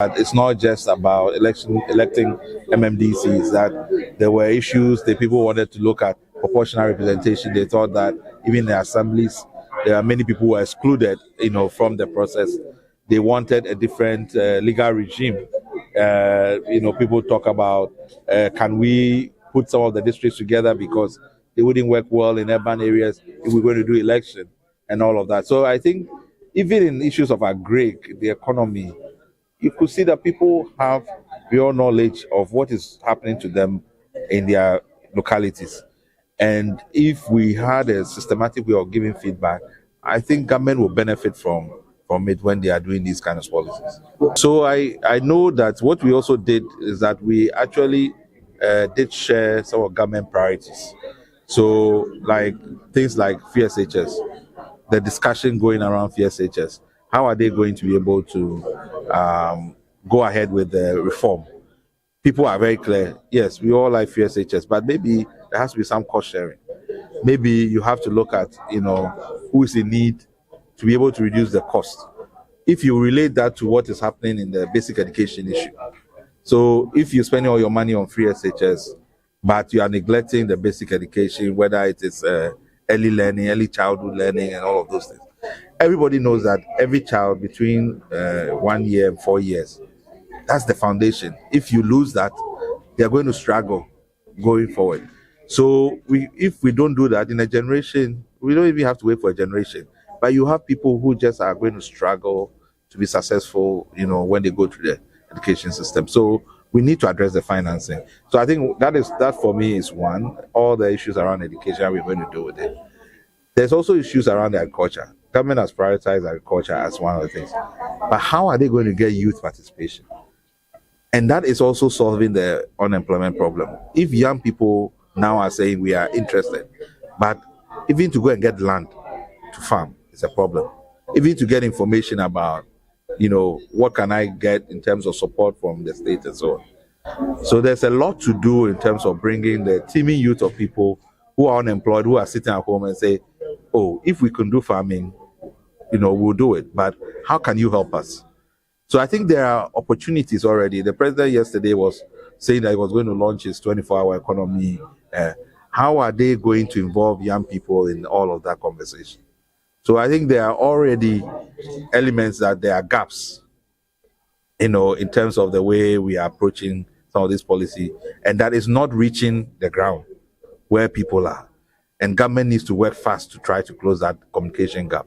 But it's not just about electing MMDCs, that there were issues that people wanted to look at proportional representation. They thought that even in the assemblies, there are many people who were excluded, from the process. They wanted a different legal regime. People talk about can we put some of the districts together because they wouldn't work well in urban areas if we're going to do election and all of that. So I think even in issues of agric, the economy, you could see that people have real knowledge of what is happening to them in their localities. And if we had a systematic way of giving feedback, I think government will benefit from it when they are doing these kind of policies. So I know that what we also did is that we actually did share some of government priorities. So like things like FSHS, the discussion going around FSHS, how are they going to be able to go ahead with the reform? People are very clear. Yes, we all like FSHS, but maybe there has to be some cost sharing. Maybe you have to look at, who is in need to be able to reduce the cost. If you relate that to what is happening in the basic education issue. So if you're spending all your money on free SHS, but you are neglecting the basic education, whether it is early learning, early childhood learning, and all of those things. Everybody knows that every child between 1 year and 4 years, that's the foundation. If you lose that, they're going to struggle going forward. So if we don't do that in a generation, we don't even have to wait for a generation. But you have people who just are going to struggle to be successful, when they go through the education system. So we need to address the financing. So I think that for me is one. All the issues around education, we're going to deal with it. There's also issues around agriculture. Government has prioritized agriculture as one of the things. But how are they going to get youth participation? And that is also solving the unemployment problem. If young people now are saying we are interested, but even to go and get land to farm is a problem. Even to get information about, what can I get in terms of support from the state and so on. So there's a lot to do in terms of bringing the teeming youth of people who are unemployed, who are sitting at home and say, oh, if we can do farming, we'll do it. But how can you help us? So I think there are opportunities already. The president yesterday was saying that he was going to launch his 24-hour economy. How are they going to involve young people in all of that conversation? So I think there are already elements that there are gaps, in terms of the way we are approaching some of this policy, and that is not reaching the ground where people are. And government needs to work fast to try to close that communication gap.